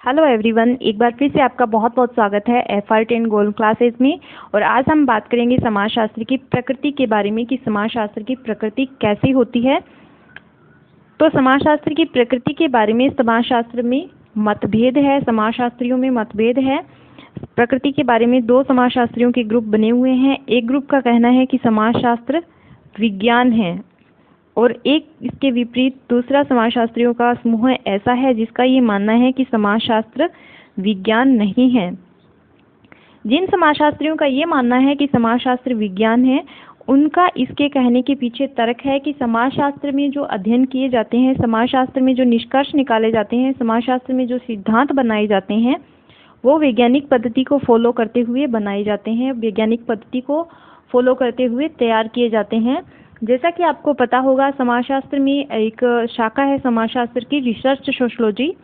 Hello everyone, एक बार फिर से आपका बहुत बहुत स्वागत है FR10 गोल्ड क्लासेस में। और आज हम बात करेंगे समाजशास्त्र की प्रकृति के बारे में कि समाजशास्त्र की प्रकृति कैसी होती है। तो समाजशास्त्र की प्रकृति के बारे में समाजशास्त्र में मतभेद है, समाजशास्त्रियों में मतभेद है। प्रकृति के बारे में दो समाजशास्त्रियों के ग्रुप बने हुए हैं। एक ग्रुप का कहना है कि समाजशास्त्र विज्ञान है और एक इसके विपरीत दूसरा समाजशास्त्रियों का समूह ऐसा है जिसका ये मानना है कि समाजशास्त्र विज्ञान नहीं है। जिन समाजशास्त्रियों का ये मानना है कि समाजशास्त्र विज्ञान है, उनका इसके कहने के पीछे तर्क है कि समाजशास्त्र में जो अध्ययन किए जाते हैं, समाजशास्त्र में जो निष्कर्ष निकाले जाते हैं, समाजशास्त्र में जो सिद्धांत बनाए जाते हैं, वो वैज्ञानिक पद्धति को फॉलो करते हुए बनाए जाते हैं, वैज्ञानिक पद्धति को फॉलो करते हुए तैयार किए जाते हैं। जैसा कि आपको पता होगा, समाजशास्त्र में एक शाखा है समाजशास्त्र की, रिसर्च सोशोलॉजी,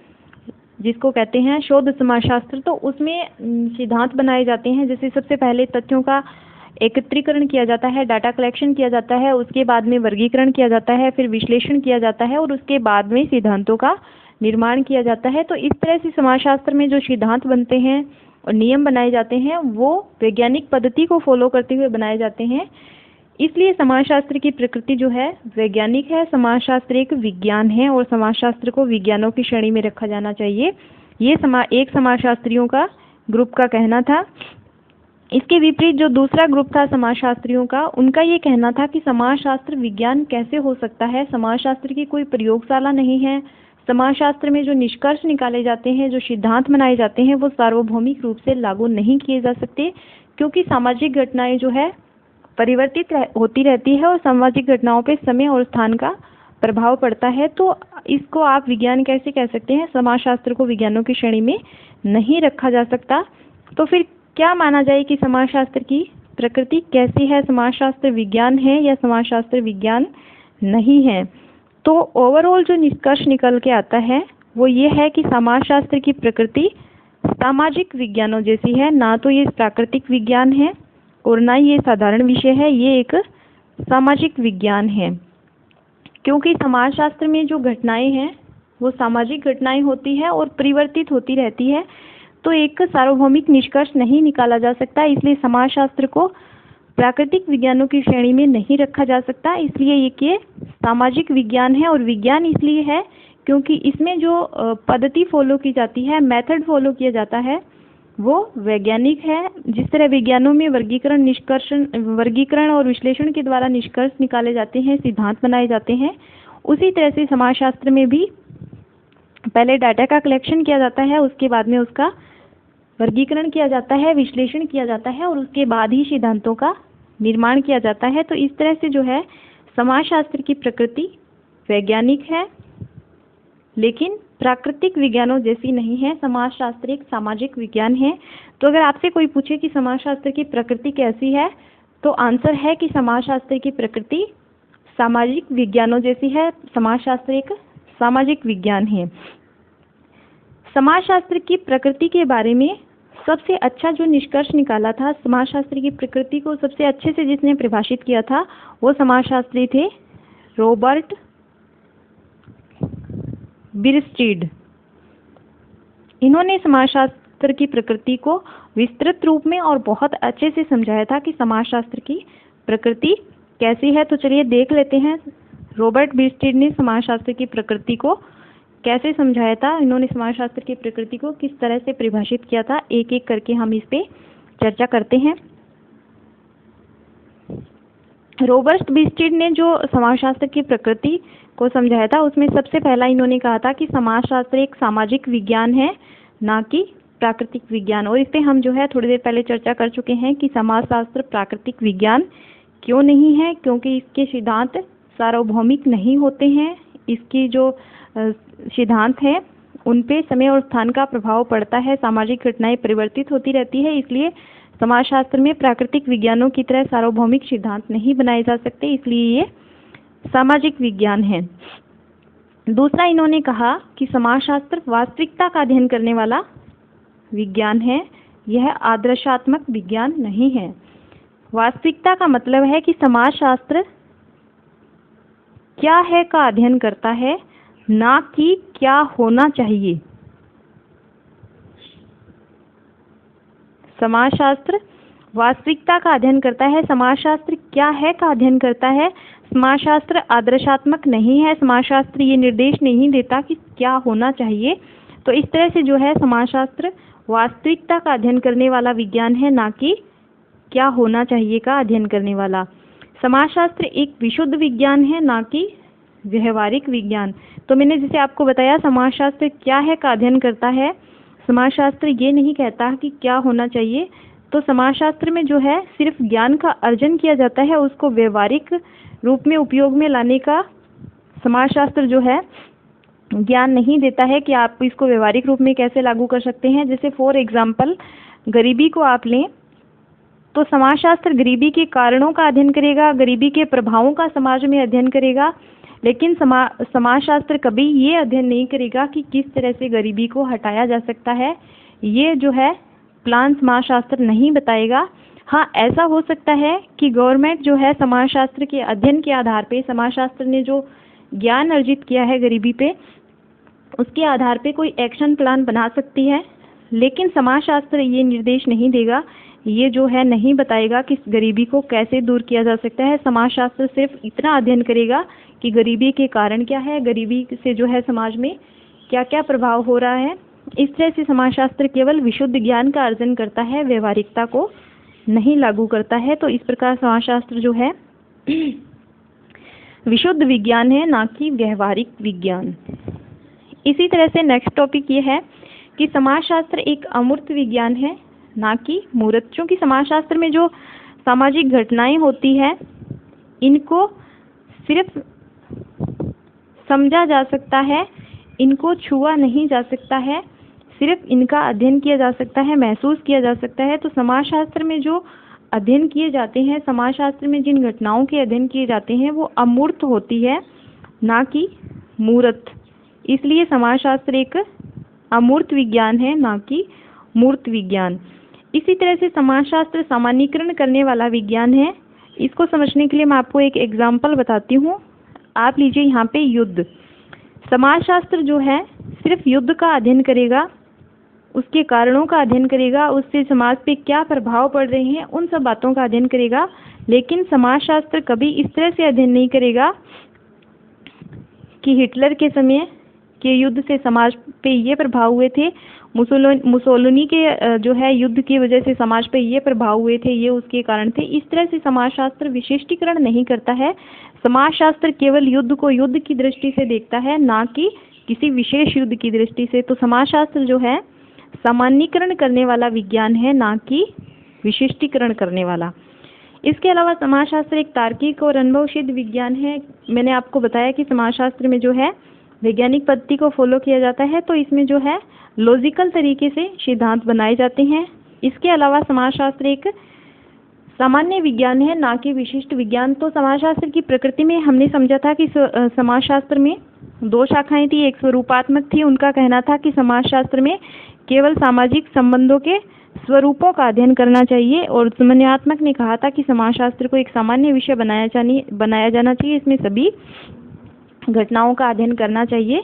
जिसको कहते हैं शोध समाजशास्त्र। तो उसमें सिद्धांत बनाए जाते हैं। जैसे सबसे पहले तथ्यों का एकत्रीकरण किया जाता है, डाटा कलेक्शन किया जाता है, उसके बाद में वर्गीकरण किया जाता है, फिर विश्लेषण किया जाता है और उसके बाद में सिद्धांतों का निर्माण किया जाता है। तो इस तरह से समाजशास्त्र में जो सिद्धांत बनते हैं और नियम बनाए जाते हैं, वो वैज्ञानिक पद्धति को फॉलो करते हुए बनाए जाते हैं। इसलिए समाजशास्त्र की प्रकृति जो है वैज्ञानिक है। समाजशास्त्र एक विज्ञान है और समाजशास्त्र को विज्ञानों की श्रेणी में रखा जाना चाहिए। ये एक समाजशास्त्रियों का ग्रुप का कहना था। इसके विपरीत जो दूसरा ग्रुप था समाजशास्त्रियों का, उनका ये कहना था कि समाजशास्त्र विज्ञान कैसे हो सकता है, समाजशास्त्र की कोई प्रयोगशाला नहीं है। समाजशास्त्र में जो निष्कर्ष निकाले जाते हैं, जो सिद्धांत बनाए जाते हैं, वो सार्वभौमिक रूप से लागू नहीं किए जा सकते, क्योंकि सामाजिक घटनाएं जो है परिवर्तित होती रहती है और सामाजिक घटनाओं पे समय और स्थान का प्रभाव पड़ता है। तो इसको आप विज्ञान कैसे कह सकते हैं? समाजशास्त्र को विज्ञानों की श्रेणी में नहीं रखा जा सकता। तो फिर क्या माना जाए कि समाजशास्त्र की प्रकृति कैसी है? समाजशास्त्र विज्ञान है या समाजशास्त्र विज्ञान नहीं है? तो ओवरऑल जो निष्कर्ष निकल के आता है वो ये है कि समाजशास्त्र की प्रकृति सामाजिक विज्ञानों जैसी है। ना तो ये प्राकृतिक विज्ञान है और ना ये साधारण विषय है, ये एक सामाजिक विज्ञान है। क्योंकि समाजशास्त्र में जो घटनाएं हैं वो सामाजिक घटनाएं होती है और परिवर्तित होती रहती है, तो एक सार्वभौमिक निष्कर्ष नहीं निकाला जा सकता। इसलिए समाजशास्त्र को प्राकृतिक विज्ञानों की श्रेणी में नहीं रखा जा सकता। इसलिए ये सामाजिक विज्ञान है। और विज्ञान इसलिए है क्योंकि इसमें जो पद्धति फॉलो की जाती है, मेथड फॉलो किया जाता है, वो वैज्ञानिक है। जिस तरह विज्ञानों में वर्गीकरण और विश्लेषण के द्वारा निष्कर्ष निकाले जाते हैं, सिद्धांत बनाए जाते हैं, उसी तरह से समाजशास्त्र में भी पहले डाटा का कलेक्शन किया जाता है, उसके बाद में उसका वर्गीकरण किया जाता है, विश्लेषण किया जाता है और उसके बाद ही सिद्धांतों का निर्माण किया जाता है। तो इस तरह से जो है समाजशास्त्र की प्रकृति वैज्ञानिक है, लेकिन प्राकृतिक विज्ञानों जैसी नहीं है। समाजशास्त्र एक सामाजिक विज्ञान है। तो अगर आपसे कोई पूछे कि समाजशास्त्र की प्रकृति कैसी है, तो आंसर है कि समाजशास्त्र की प्रकृति सामाजिक विज्ञानों जैसी है। समाजशास्त्र एक सामाजिक विज्ञान है। समाजशास्त्र की प्रकृति के बारे में सबसे अच्छा जो निष्कर्ष निकाला था, समाजशास्त्र की प्रकृति को सबसे अच्छे से जिसने परिभाषित किया था, वो समाजशास्त्री थे रॉबर्ट बिरस्टीड। इन्होंने समाजशास्त्र की प्रकृति को विस्तृत रूप में और बहुत अच्छे से समझाया था कि समाजशास्त्र की प्रकृति कैसी है। तो चलिए देख लेते हैं रॉबर्ट बिरस्टीड ने समाजशास्त्र की प्रकृति को कैसे समझाया था, इन्होंने समाजशास्त्र की प्रकृति को किस तरह से परिभाषित किया था। एक एक करके हम इस पे चर्चा करते हैं। रॉबर्ट बिरस्टीड ने जो समाजशास्त्र की प्रकृति को समझाया था, उसमें सबसे पहला इन्होंने कहा था कि समाजशास्त्र एक सामाजिक विज्ञान है, ना कि प्राकृतिक विज्ञान। और इस पे हम जो है थोड़ी देर पहले चर्चा कर चुके हैं कि समाजशास्त्र प्राकृतिक विज्ञान क्यों नहीं है, क्योंकि इसके सिद्धांत सार्वभौमिक नहीं होते हैं। इसकी जो सिद्धांत हैं उन पे समय और स्थान का प्रभाव पड़ता है, सामाजिक घटनाएं परिवर्तित होती रहती है। इसलिए समाजशास्त्र में प्राकृतिक विज्ञानों की तरह सार्वभौमिक सिद्धांत नहीं बनाए जा सकते, इसलिए ये सामाजिक विज्ञान है। दूसरा इन्होंने कहा कि समाजशास्त्र वास्तविकता का अध्ययन करने वाला विज्ञान है, यह आदर्शात्मक विज्ञान नहीं है। वास्तविकता का मतलब है कि समाजशास्त्र क्या है का अध्ययन करता है, ना कि क्या होना चाहिए। समाजशास्त्र वास्तविकता का अध्ययन करता है। समाजशास्त्र क्या है का अध्ययन करता है। समाजशास्त्र आदर्शात्मक नहीं है। समाजशास्त्र ये निर्देश नहीं देता कि क्या होना चाहिए। तो इस तरह से जो है समाजशास्त्र वास्तविकता का अध्ययन करने वाला विज्ञान है, ना कि क्या होना चाहिए का अध्ययन करने वाला। समाजशास्त्र एक विशुद्ध विज्ञान है, ना कि व्यवहारिक विज्ञान। तो मैंने जैसे आपको बताया समाजशास्त्र क्या है का अध्ययन करता है। समाजशास्त्र ये नहीं कहता कि क्या होना चाहिए। तो समाजशास्त्र में जो है सिर्फ ज्ञान का अर्जन किया जाता है, उसको व्यवहारिक रूप में उपयोग में लाने का समाजशास्त्र जो है ज्ञान नहीं देता है कि आप इसको व्यवहारिक रूप में कैसे लागू कर सकते हैं। जैसे फॉर एग्जाम्पल गरीबी को आप लें तो समाजशास्त्र गरीबी के कारणों का अध्ययन करेगा, गरीबी के प्रभावों का समाज में अध्ययन करेगा, लेकिन समाजशास्त्र कभी ये अध्ययन नहीं करेगा कि किस तरह से गरीबी को हटाया जा सकता है। ये जो है प्लान समाजशास्त्र नहीं बताएगा। हाँ, ऐसा हो सकता है कि गवर्नमेंट जो है समाजशास्त्र के अध्ययन के आधार पे, समाजशास्त्र ने जो ज्ञान अर्जित किया है गरीबी पे, उसके आधार पे कोई एक्शन प्लान बना सकती है, लेकिन समाजशास्त्र ये निर्देश नहीं देगा, ये जो है नहीं बताएगा कि गरीबी को कैसे दूर किया जा सकता है। समाजशास्त्र सिर्फ इतना अध्ययन करेगा कि गरीबी के कारण क्या है, गरीबी से जो है समाज में क्या क्या प्रभाव हो रहा है। इस तरह से समाजशास्त्र केवल विशुद्ध ज्ञान का अर्जन करता है, व्यवहारिकता को नहीं लागू करता है। तो इस प्रकार समाजशास्त्र जो है विशुद्ध विज्ञान है, ना कि व्यवहारिक विज्ञान। इसी तरह से नेक्स्ट टॉपिक ये है कि समाजशास्त्र एक अमूर्त विज्ञान है, ना कि मूर्त। क्योंकि समाजशास्त्र में जो सामाजिक घटनाएं होती है इनको सिर्फ समझा जा सकता है, इनको छुआ नहीं जा सकता है, सिर्फ इनका अध्ययन किया जा सकता है, महसूस किया जा सकता है। तो समाजशास्त्र में जो अध्ययन किए जाते हैं, समाजशास्त्र में जिन घटनाओं के अध्ययन किए जाते हैं वो अमूर्त होती है, ना कि मूर्त। इसलिए समाजशास्त्र एक अमूर्त विज्ञान है, ना कि मूर्त विज्ञान। इसी तरह से समाजशास्त्र सामान्यीकरण करने वाला विज्ञान है। इसको समझने के लिए मैं आपको एक एग्जाम्पल बताती हूँ। आप लीजिए यहाँ पे युद्ध। समाजशास्त्र जो है सिर्फ युद्ध का अध्ययन करेगा, उसके कारणों का अध्ययन करेगा, उससे समाज पे क्या प्रभाव पड़ रहे हैं उन सब बातों का अध्ययन करेगा। लेकिन समाजशास्त्र कभी इस तरह से अध्ययन नहीं करेगा कि हिटलर के समय के युद्ध से समाज पे ये प्रभाव हुए थे, मुसोलिनी के जो है युद्ध की वजह से समाज पे ये प्रभाव हुए थे, ये उसके कारण थे। इस तरह से समाजशास्त्र विशिष्टीकरण नहीं करता है। समाजशास्त्र केवल युद्ध को युद्ध की दृष्टि से देखता है, ना कि किसी विशेष युद्ध की दृष्टि से। तो समाजशास्त्र जो है सामान्यीकरण करने वाला विज्ञान है, ना कि विशिष्टीकरण करने वाला। इसके अलावा समाजशास्त्र एक तार्किक और अनुभवसिद्ध विज्ञान है। मैंने आपको बताया कि समाजशास्त्र में जो है वैज्ञानिक पद्धति को फॉलो किया जाता है, तो इसमें जो है लॉजिकल तरीके से सिद्धांत बनाए जाते हैं। इसके अलावा समाजशास्त्र एक सामान्य विज्ञान है, ना कि विशिष्ट विज्ञान। तो समाजशास्त्र की प्रकृति में हमने समझा था कि समाजशास्त्र में दो शाखाएं थी, एक स्वरूपात्मक थी। उनका कहना था कि समाजशास्त्र में केवल सामाजिक संबंधों के स्वरूपों का अध्ययन करना चाहिए, और समन्वयात्मक ने कहा था कि समाजशास्त्र को एक सामान्य विषय बनाया जाना चाहिए, इसमें सभी घटनाओं का अध्ययन करना चाहिए।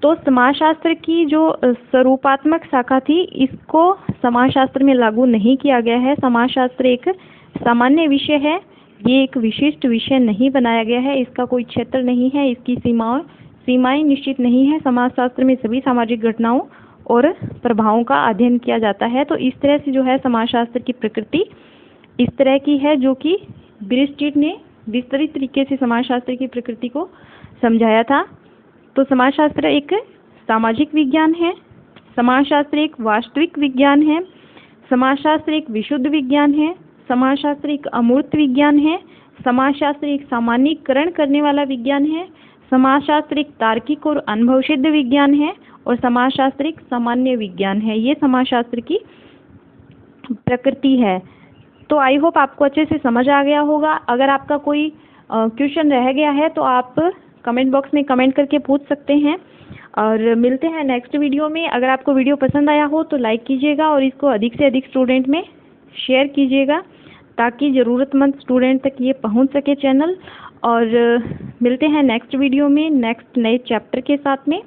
तो समाजशास्त्र की जो स्वरूपात्मक शाखा थी, इसको समाजशास्त्र में लागू नहीं किया गया है। समाजशास्त्र एक सामान्य विषय है, ये एक विशिष्ट विषय नहीं बनाया गया है, इसका कोई क्षेत्र नहीं है, इसकी सीमाएं निश्चित नहीं है। समाजशास्त्र में सभी सामाजिक घटनाओं और प्रभावों का अध्ययन किया जाता है। तो इस तरह से जो है समाजशास्त्र की प्रकृति इस तरह की है, जो कि ब्रिस्टिट ने विस्तृत तरीके से समाजशास्त्र की प्रकृति को समझाया था। तो समाजशास्त्र एक सामाजिक विज्ञान है, समाजशास्त्र एक वास्तविक विज्ञान है, समाजशास्त्र एक विशुद्ध विज्ञान है, समाजशास्त्र एक अमूर्त विज्ञान है, समाजशास्त्र एक सामान्यीकरण करने वाला विज्ञान है, समाजशास्त्र एक तार्किक और अनुभवसिद्ध विज्ञान है, और समाजशास्त्र एक सामान्य विज्ञान है। ये समाजशास्त्र की प्रकृति है। तो आई होप आपको अच्छे से समझ आ गया होगा। अगर आपका कोई क्वेश्चन रह गया है तो आप कमेंट बॉक्स में कमेंट करके पूछ सकते हैं, और मिलते हैं नेक्स्ट वीडियो में। अगर आपको वीडियो पसंद आया हो तो लाइक कीजिएगा और इसको अधिक से अधिक स्टूडेंट में शेयर कीजिएगा, ताकि ज़रूरतमंद स्टूडेंट तक ये पहुंच सके चैनल। और मिलते हैं नेक्स्ट वीडियो में नेक्स्ट नए चैप्टर के साथ में।